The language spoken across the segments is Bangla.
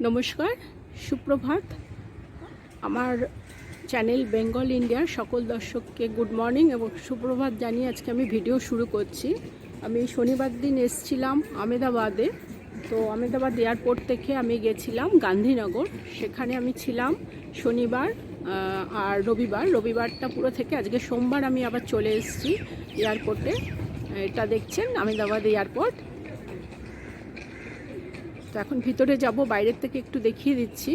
নমস্কার, সুপ্রভাত। আমার চ্যানেল বেঙ্গল ইন্ডিয়ার সকল দর্শককে গুড মর্নিং এবং সুপ্রভাত জানিয়ে আজকে আমি ভিডিও শুরু করছি। আমি শনিবার দিন এসেছিলাম আহমেদাবাদে। তো আহমেদাবাদ এয়ারপোর্ট থেকে আমি গেছিলাম গান্ধীনগর। সেখানে আমি ছিলাম শনিবার আর রবিবারটা পুরো থেকে আজকে সোমবার আমি আবার চলে এসেছি এয়ারপোর্টে। এটা দেখছেন আহমেদাবাদ এয়ারপোর্ট। তো এখন ভিতরে যাব, বাইরের থেকে একটু দেখিয়ে দিচ্ছি।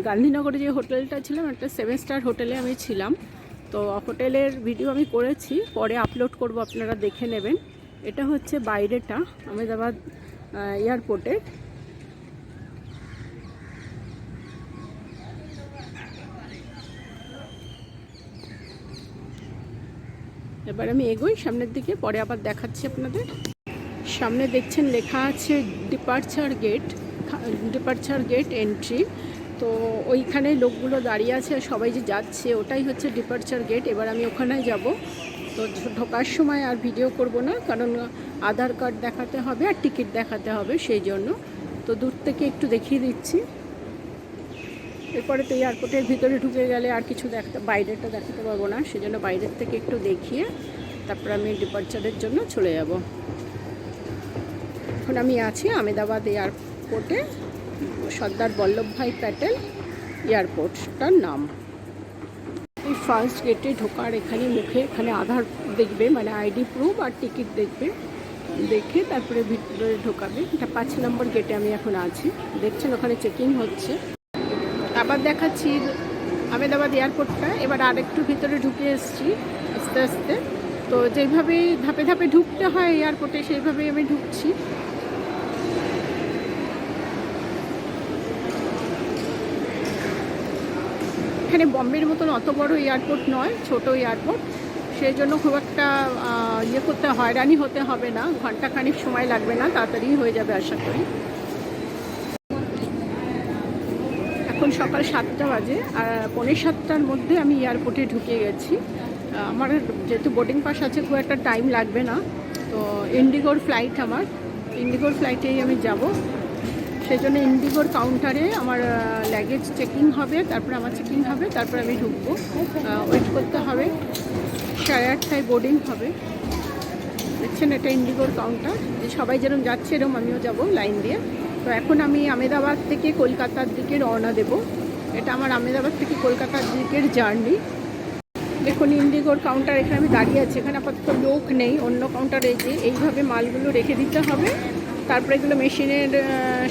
গান্ধীনগরে যে হোটেলটা ছিলাম, একটা 7 স্টার হোটেলে আমি ছিলাম। তো হোটেলের ভিডিও আমি করেছি, পরে আপলোড করব, আপনারা দেখে নেবেন। এটা হচ্ছে বাইরেটা আহমেদাবাদ এয়ারপোর্টের। এবার আমি এগোই সামনের দিকে, পরে আবার দেখাচ্ছি আপনাদের। সামনে দেখছেন লেখা আছে ডিপার্চার গেট এন্ট্রি। তো ওইখানে লোকগুলো দাঁড়িয়ে আছে, সবাই যে যাচ্ছে ওটাই হচ্ছে ডিপার্চার গেট। এবার আমি ওখানে যাব। তো ঢোকার সময় আর ভিডিও করব না, কারণ আধার কার্ড দেখাতে হবে আর টিকিট দেখাতে হবে, সেই জন্য। তো দূর থেকে একটু দেখিয়ে দিচ্ছি। এরপরে তো এয়ারপোর্টের ভিতরে ঢুকে গেলে আর কিছু বাইরেটা দেখাতে পারবো না, সেজন্য বাইরের থেকে একটু দেখিয়ে তারপর আমি ডিপার্চারের জন্য চলে যাব। এখন আমি আছি আহমেদাবাদ এয়ারপোর্টে, সর্দার বল্লভভাই প্যাটেল এয়ারপোর্টটার নাম। এই ফার্স্ট গেটে ঢোকার এখানে এখানে আধার দেখবে, মানে আইডি প্রুফ আর টিকিট দেখবে, দেখে তারপরে ভিতরে ঢোকাবে। এটা 5 নম্বর গেটে আমি এখন আছি, দেখছেন ওখানে চেকিং হচ্ছে। আবার দেখাচ্ছি আহমেদাবাদ এয়ারপোর্টটা। এবার আরেকটু ভিতরে ঢুকে এসেছি আস্তে আস্তে। তো যেভাবে ধাপে ধাপে ঢুকতে হয় এয়ারপোর্টে, সেইভাবেই আমি ঢুকছি। এখানে বম্বের মতন অত বড় এয়ারপোর্ট নয়, ছোট এয়ারপোর্ট, সেই জন্য খুব একটা হয়রানি হতে হবে না। ঘন্টাখানিক সময় লাগবে না, তাড়াতাড়ি হয়ে যাবে আশা করি। এখন সকাল 7টা বাজে, আর 6:45টার মধ্যে আমি এয়ারপোর্টে ঢুকে গেছি। আমার যেহেতু বোর্ডিং পাস আছে, খুব একটা টাইম লাগবে না। তো ইন্ডিগোর ফ্লাইট, আমার ইন্ডিগোর ফ্লাইটেই আমি যাব। সেই জন্য ইন্ডিগোর কাউন্টারে আমার লাগেজ চেকিং হবে, তারপরে আমার চেকিং হবে, তারপরে আমি ঢুকবো। ওয়েট করতে হবে, 8:30টায় বোর্ডিং হবে। দেখছেন এটা ইন্ডিগোর কাউন্টার, যে সবাই যেরকম যাচ্ছে এরকম আমিও যাব লাইন দিয়ে। তো এখন আমি আহমেদাবাদ থেকে কলকাতার দিকে রওনা দেব। এটা আমার আহমেদাবাদ থেকে কলকাতার দিকের জার্নি। দেখুন ইন্ডিগোর কাউন্টার, এখানে আমি দাঁড়িয়ে আছি। এখানে আপাতত লোক নেই, অন্য কাউন্টারে যে এইভাবে মালগুলো রেখে দিতে হবে, তারপরে এগুলো মেশিনের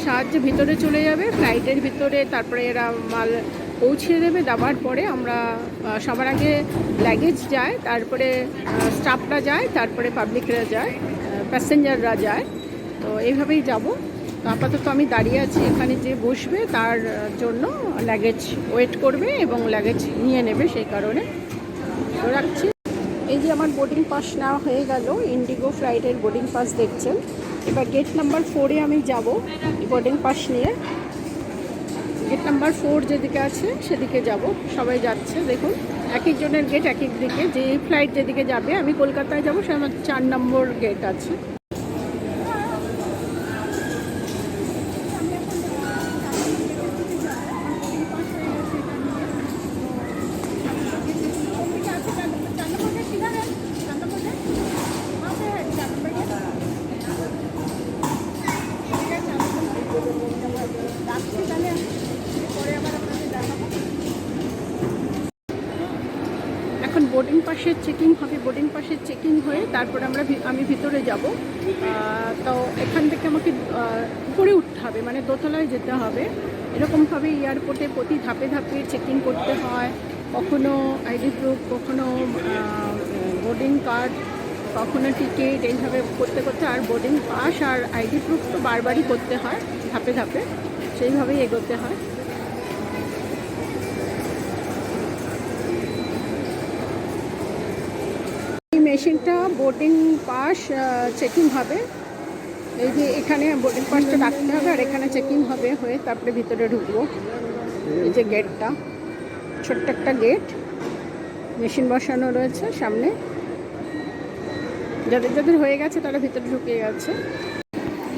সাহায্যে ভিতরে চলে যাবে ফ্লাইটের ভিতরে। তারপরে এরা মাল পৌঁছে দেবে, দেওয়ার পরে আমরা সবার আগে লাগেজ যায়, তারপরে স্টাফরা যায়, তারপরে পাবলিকরা যায়, প্যাসেঞ্জাররা যায়। তো এইভাবেই যাব। তো আপাতত আমি দাঁড়িয়ে আছি, এখানে যে বসবে তার জন্য লাগেজ ওয়েট করবে এবং লাগেজ নিয়ে নেবে, সেই কারণে তো রাখছি। এই যে আমার বোর্ডিং পাস নেওয়া হয়ে গেল, ইন্ডিগো ফ্লাইটের বোর্ডিং পাস দেখছেন। এবার গেট নাম্বার 4-এ আমি যাব বোর্ডিং পাস নিয়ে। গেট নাম্বার 4 যেদিকে আছে সেদিকে যাব, সবাই যাচ্ছে। দেখুন এক একজনের গেট এক এক দিকে, যে ফ্লাইট যেদিকে যাবে, আমি কলকাতায় যাব, সে আমার 4 নম্বর গেট আছে। এখন বোর্ডিং পাসের চেকিং হবে, বোর্ডিং পাসের চেকিং হয়ে তারপরে আমি ভিতরে যাব। তো এখান থেকে আমাকে উপরে উঠতে হবে, মানে দোতলায় যেতে হবে। এরকমভাবে এয়ারপোর্টে প্রতি ধাপে ধাপে চেকিং করতে হয়। কখনো আইডি প্রুফ, কখনো বোর্ডিং কার্ড, কখনো টিকিট, এইভাবে করতে করতে। আর বোর্ডিং পাস আর আইডি প্রুফ তো বারবারই করতে হয়, ধাপে ধাপে, সেইভাবেই এগোতে হয়। মেশিনটা বোর্ডিং পাস চেকিং হবে। এই যে এখানে বোর্ডিং পাসটা রাখতে হবে, আর এখানে চেকিং হবে, হয়ে তারপরে ভিতরে ঢুকবো। এই যে গেটটা, ছোট্ট একটা গেট, মেশিন বসানো রয়েছে সামনে। যাদের যাদের হয়ে গেছে তারা ভিতরে ঢুকে গেছে।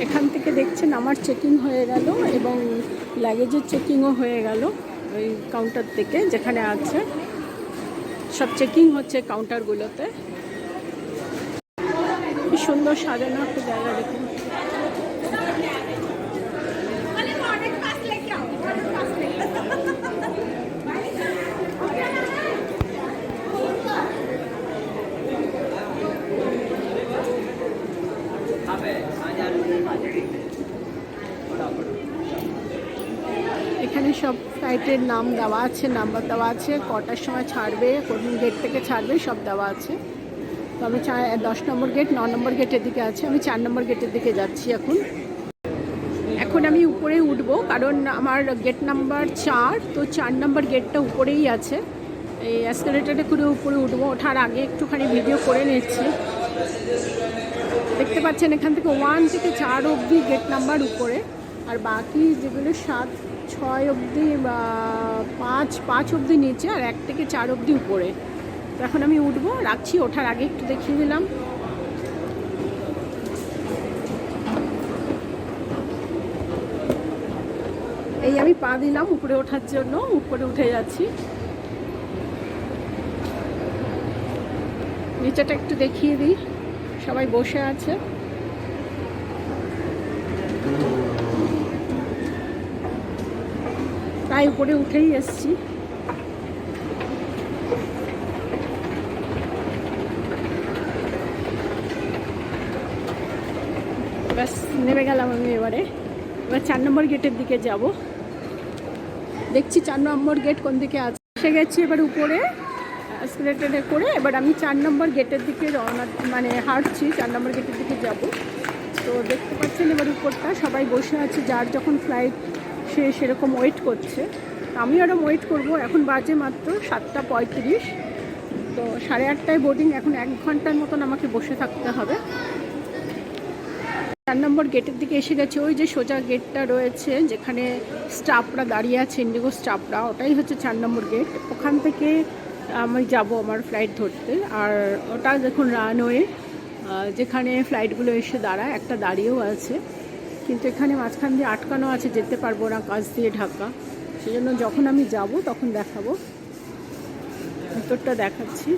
এখান থেকে দেখছেন আমার চেকিং হয়ে গেল এবং লাগেজের চেকিংও হয়ে গেল ওই কাউন্টার থেকে, যেখানে আছে সব চেকিং হচ্ছে কাউন্টারগুলোতে। কি সুন্দর সাজানো একটা জায়গা দেখুন। এখানে সব ফ্লাইটের নাম দেওয়া আছে, নাম্বার দেওয়া আছে, কটার সময় ছাড়বে, কোন গেট থেকে ছাড়বে সব দেওয়া আছে। তো আমি 10 নম্বর গেট, 9 নম্বর গেটের দিকে আছে, আমি 4 নম্বর গেটের দিকে যাচ্ছি এখন। এখন আমি উপরে উঠবো কারণ আমার গেট নাম্বার 4, তো 4 নম্বর গেটটা উপরেই আছে। এই এসকেলেটরে করে উপরে উঠবো, ওঠার আগে একটুখানি ভিডিও করে নিচ্ছি। দেখতে পাচ্ছেন এখান থেকে 1 থেকে 4 অবধি গেট নাম্বার উপরে, আর বাকি যেগুলো 7, 6 অবধি বা 5 অবধি নিচে, আর 1 থেকে 4 অবধি উপরে। তো এখন আমি উঠবো, রাখছি। ওঠার আগে একটু দেখিয়ে দিলাম। এই আমি পা দিলাম উপরে ওঠার জন্য, উপরে উঠে যাচ্ছি। নিচেটা একটু দেখিয়ে দিই, সবাই বসে আছে। তাই উপরে উঠেই এসছি। ব্যাস নেমে গেলাম আমি। এবার 4 নম্বর গেটের দিকে যাব। দেখছি 4 নম্বর গেট কোন দিকে আছে। এসে গেছি এবার উপরে এসকেলেটরে করে। এবার আমি 4 নম্বর গেটের দিকে রওনা, মানে হাঁটছি 4 নম্বর গেটের দিকে যাব। তো দেখতে পাচ্ছেন এবার উপরটা সবাই বসে আছে, যার যখন ফ্লাইট সে সেরকম ওয়েট করছে। আমি আরও ওয়েট করব। এখন বাজে মাত্র 7:35। তো 8:30টায় বোর্ডিং। এখন 1 ঘন্টার মতন আমাকে বসে থাকতে হবে। 4 নম্বর গেটের দিকে এসে গেছে। ওই যে সোজা গেটটা রয়েছে যেখানে স্টাফরা দাঁড়িয়ে আছে, ইন্ডিগো স্টাফরা, ওটাই হচ্ছে 4 নম্বর গেট। ওখান থেকে আমি যাব আমার ফ্লাইট ধরতে। আর ওটা দেখুন রানওয়ে, যেখানে ফ্লাইটগুলো এসে দাঁড়ায়, একটা দাঁড়িয়েও আছে, কিন্তু এখানে মাঝখান দিয়ে আটকানো আছে, যেতে পারবো না, কাঁচ দিয়ে ঢাকা। সেই জন্য যখন আমি যাব তখন দেখাবো। ভিতরটা দেখাচ্ছি।